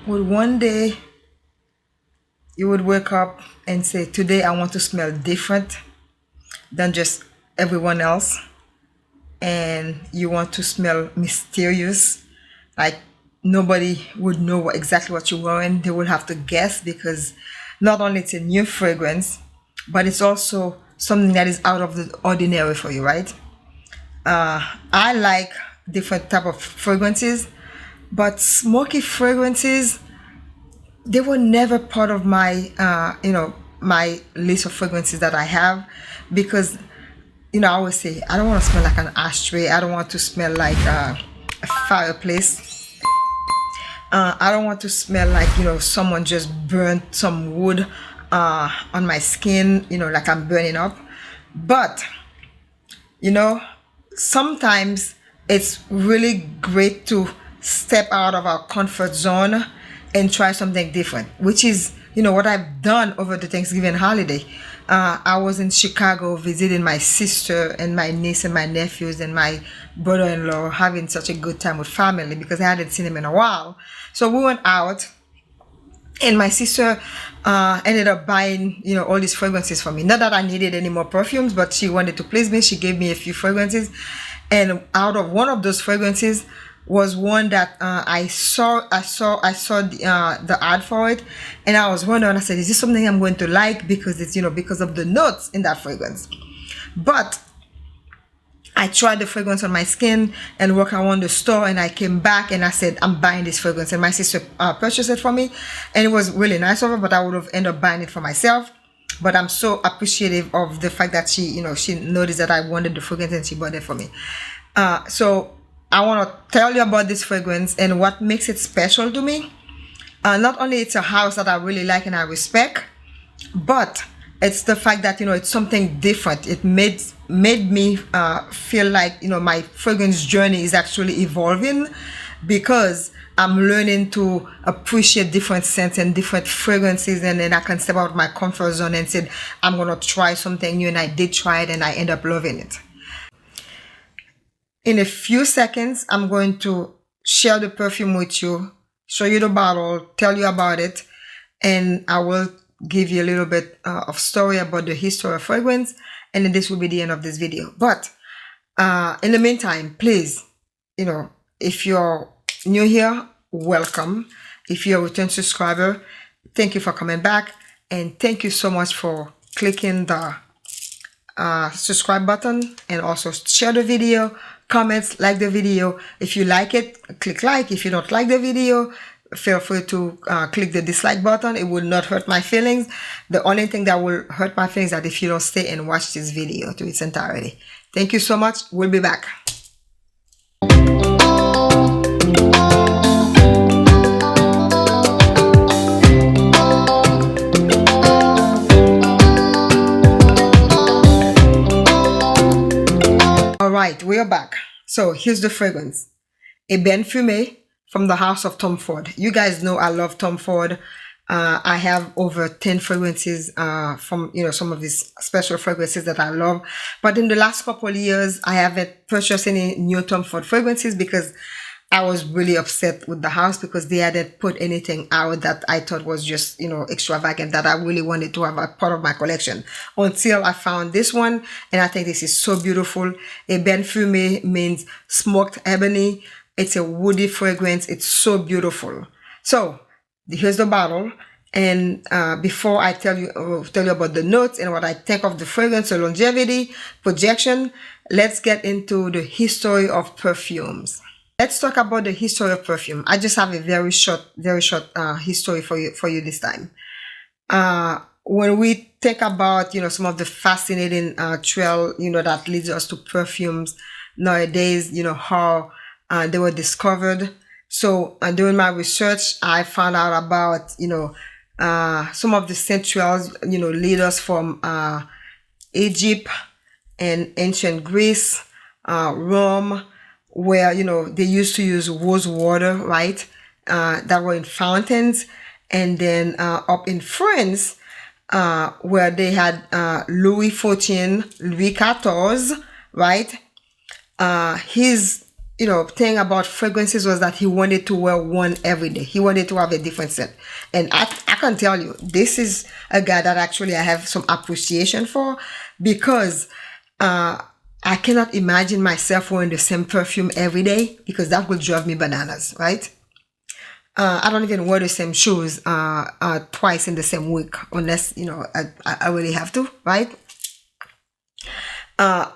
would one day you would wake up and say, today I want to smell different than just everyone else, and you want to smell mysterious, like nobody would know exactly what you're wearing. They would have to guess, because not only it's a new fragrance, but it's also something that is out of the ordinary for you, right? I like different type of fragrances, but smoky fragrances, they were never part of my my list of fragrances that I have, because I always say I don't want to smell like an ashtray. I don't want to smell like a fireplace. I don't want to smell like someone just burnt some wood on my skin, like I'm burning up. But sometimes it's really great to step out of our comfort zone and try something different, which is what I've done over the Thanksgiving holiday. I was in Chicago visiting my sister and my niece and my nephews and my brother-in-law, having such a good time with family because I hadn't seen them in a while. So we went out, and my sister ended up buying all these fragrances for me. Not that I needed any more perfumes, but she wanted to please me. She gave me a few fragrances, and out of one of those fragrances was one that I saw the ad for it, and I was wondering. I said, "Is this something I'm going to like?" Because it's because of the notes in that fragrance. But I tried the fragrance on my skin and walked around the store, and I came back and I said, "I'm buying this fragrance." And my sister purchased it for me, and it was really nice of her. But I would have ended up buying it for myself. But I'm so appreciative of the fact that she noticed that I wanted the fragrance and she bought it for me. So I want to tell you about this fragrance and what makes it special to me. Not only it's a house that I really like and I respect, but it's the fact that it's something different. It made me feel like my fragrance journey is actually evolving, because I'm learning to appreciate different scents and different fragrances, and then I can step out of my comfort zone and say I'm gonna try something new, and I did try it and I end up loving it. In a few seconds, I'm going to share the perfume with you, show you the bottle, tell you about it, and I will give you a little bit of story about the history of fragrance, and then this will be the end of this video. But in the meantime, please, if you're new here, welcome. If you're a return subscriber, thank you for coming back, and thank you so much for clicking the subscribe button, and also share the video, comments, like the video. If you like it, click like. If you don't like the video, feel free to click the dislike button. It will not hurt my feelings. The only thing that will hurt my feelings is that if you don't stay and watch this video to its entirety. Thank you so much. We'll be back. Alright, we are back. So here's the fragrance. Ébène Fumé from the house of Thom Ford. You guys know I love Thom Ford. I have over 10 fragrances from some of these special fragrances that I love. But in the last couple of years, I haven't purchased any new Thom Ford fragrances because I was really upset with the house because they hadn't put anything out that I thought was just extravagant, that I really wanted to have a part of my collection, until I found this one, and I think this is so beautiful. Ébène Fumé means smoked ebony. It's a woody fragrance. It's so beautiful. So here's the bottle, and before I tell you about the notes and what I think of the fragrance, the longevity, projection, let's get into the history of perfumes. Let's talk about the history of perfume. I just have a very short history for you this time. When we think about some of the fascinating trail that leads us to perfumes nowadays, how they were discovered. So during my research, I found out about some of the scent trails lead us from Egypt and ancient Greece, Rome, where they used to use rose water, right, that were in fountains, and then up in France, where they had Louis XIV, Louis XIV, right, his thing about fragrances was that he wanted to wear one every day. He wanted to have a different scent. And I can tell you, this is a guy that actually I have some appreciation for, because I cannot imagine myself wearing the same perfume every day, because that would drive me bananas, right? I don't even wear the same shoes twice in the same week, unless, I really have to, right?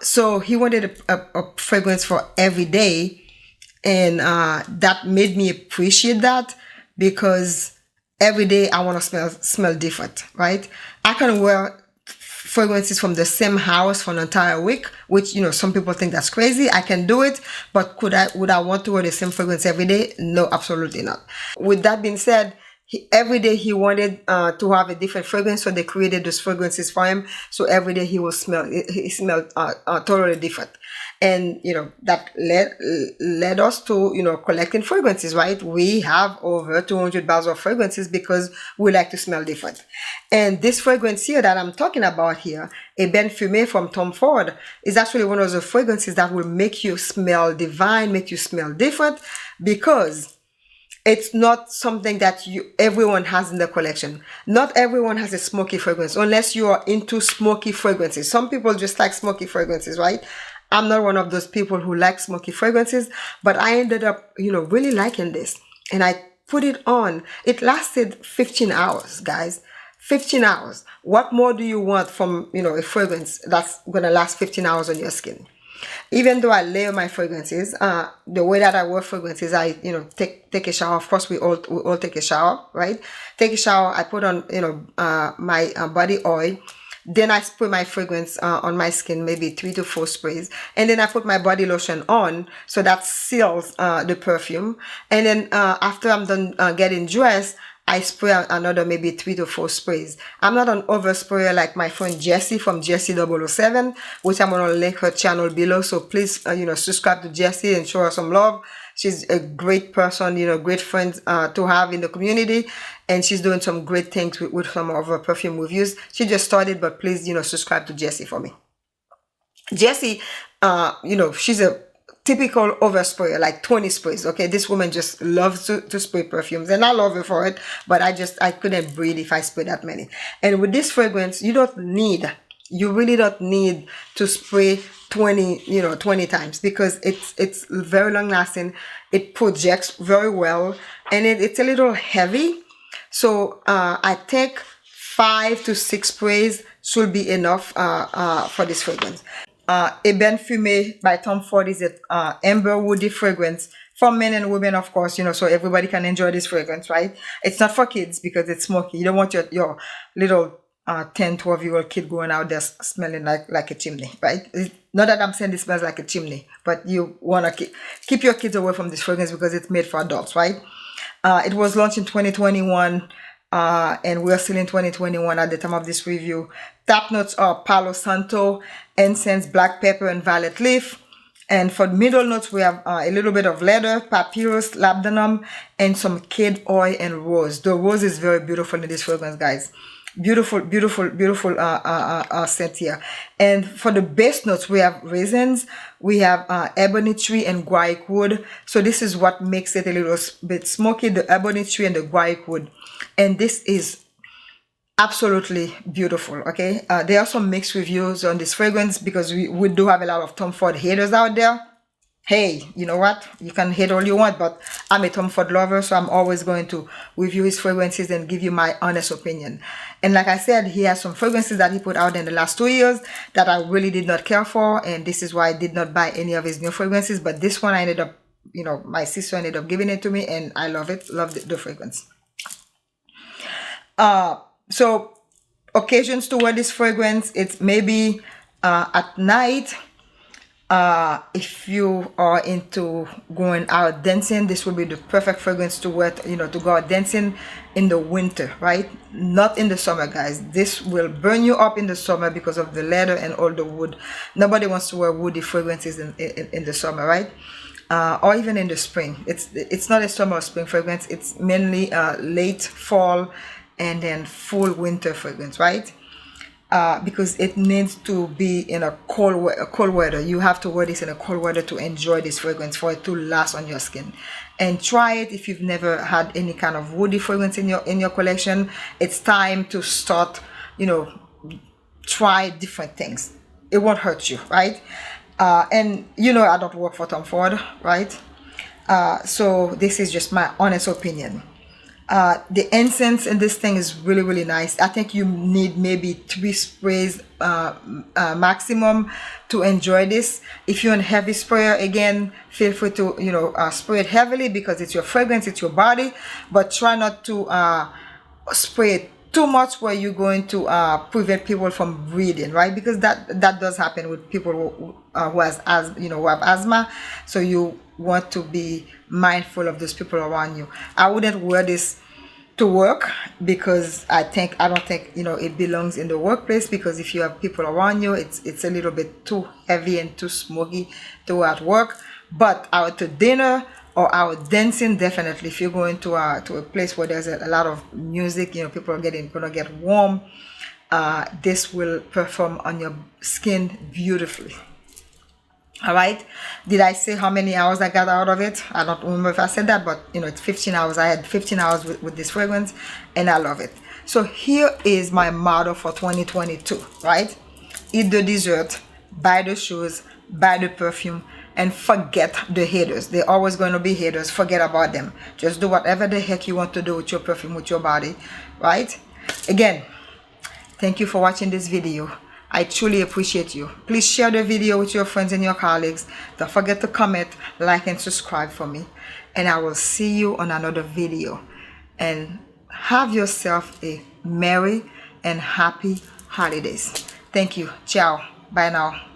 So he wanted a fragrance for every day, and that made me appreciate that, because every day I want to smell different, right? I can wear fragrances from the same house for an entire week, which some people think that's crazy. I can do it, but would I want to wear the same fragrance every day? No, absolutely not. With that being said, every day he wanted to have a different fragrance, so they created those fragrances for him. So every day he smelled totally different, and that led us to collecting fragrances, right? We have over 200 bottles of fragrances because we like to smell different. And this fragrance here that I'm talking about here, Ébène Fumé from Thom, is actually one of the fragrances that will make you smell divine, make you smell different, because it's not something that everyone has in the collection. Not everyone has a smoky fragrance, unless you are into smoky fragrances. Some people just like smoky fragrances, right? I'm not one of those people who like smoky fragrances, but I ended up, really liking this. And I put it on. It lasted 15 hours, guys. 15 hours. What more do you want from, a fragrance that's going to last 15 hours on your skin? Even though I layer my fragrances, the way that I wear fragrances, I take a shower. Of course, we all take a shower, right? Take a shower. I put on my body oil. Then I spray my fragrance on my skin, maybe 3 to 4 sprays, and then I put my body lotion on, so that seals the perfume. And then after I'm done getting dressed, I spray another maybe 3 to 4 sprays. I'm not an over sprayer like my friend Jessie from Jessie007, which I'm gonna link her channel below. So please, subscribe to Jessie and show her some love. She's a great person, great friend to have in the community, and she's doing some great things with some of her perfume reviews. She just started, but please, subscribe to Jessie for me. Jessie, she's a typical oversprayer, like 20 sprays. Okay, this woman just loves to spray perfumes, and I love her for it, but I couldn't breathe if I spray that many. And with this fragrance, you really don't need to spray 20 times, because it's very long lasting. It projects very well, and it's a little heavy. So I think 5 to 6 sprays should be enough for this fragrance. Ébène Fumé by Thom is an amber woody fragrance for men and women, of course, so everybody can enjoy this fragrance, right? It's not for kids because it's smoky. You don't want your little 10, 12-year-old kid going out there smelling like a chimney, right? Not that I'm saying this smells like a chimney, but you want to keep your kids away from this fragrance because it's made for adults, right? It was launched in 2021, and we're still in 2021 at the time of this review. Top notes are Palo Santo, incense, black pepper, and violet leaf. And for middle notes, we have a little bit of leather, papyrus, labdanum, and some jade oil and rose. The rose is very beautiful in this fragrance, guys. Beautiful, beautiful, beautiful scent here. And for the base notes, we have raisins, we have ebony tree and 𝐒𝐭𝐿 wood. So this is what makes it a little bit smoky, the ebony tree and the 𝐒𝐿 wood. And this is absolutely beautiful. Okay, there are some mixed reviews on this fragrance, because we do have a lot of Thom haters out there. Hey, you know what? You can hate all you want, but I'm a Thom lover, so I'm always going to review his fragrances and give you my honest opinion. And like I said, he has some fragrances that he put out in the last 2 years that I really did not care for, and this is why I did not buy any of his new fragrances. But this one I ended up, my sister ended up giving it to me, and I love it. Love the fragrance. So occasions to wear this fragrance, it's maybe at night. If you are into going out dancing, this will be the perfect fragrance to wear, to go out dancing in the winter, right? Not in the summer, guys. This will burn you up in the summer because of the leather and all the wood. Nobody wants to wear woody fragrances in the summer, right? Or even in the spring. It's not a summer or spring fragrance. It's mainly late fall and then full winter fragrance, right? because it needs to be in a cold weather. You have to wear this in a cold weather to enjoy this fragrance, for it to last on your skin. And try it if you've never had any kind of woody fragrance in your collection. It's time to start, you know, try different things. It won't hurt you, right? And you know, I don't work for Tom Ford, right? So this is just my honest opinion. The incense in this thing is really, really nice. I think you need maybe 3 sprays maximum to enjoy this. If you're a heavy sprayer, again, feel free to, you know, spray it heavily, because it's your fragrance, it's your body. But try not to spray it too much where you're going to prevent people from breathing, right? Because that does happen with people who have asthma. So you want to be mindful of those people around you. I wouldn't wear this to work, because I don't think, you know, it belongs in the workplace, because if you have people around you, it's a little bit too heavy and too smoky to wear at work. But out to dinner or out dancing, definitely. If you're going to a place where there's a lot of music, you know, people are gonna get warm, this will perform on your skin beautifully. All right, did I say how many hours I got out of it? I don't remember if I said that, but you know, it's 15 hours. I had 15 hours with this fragrance, and I love it. So here is my motto for 2022, right? Eat the dessert, buy the shoes, buy the perfume, and forget the haters. They're always going to be haters. Forget about them. Just do whatever the heck you want to do with your perfume, with your body, right? Again, thank you for watching this video. I truly appreciate you. Please share the video with your friends and your colleagues. Don't forget to comment, like, and subscribe for me. And I will see you on another video. And have yourself a merry and happy holidays. Thank you. Ciao. Bye now.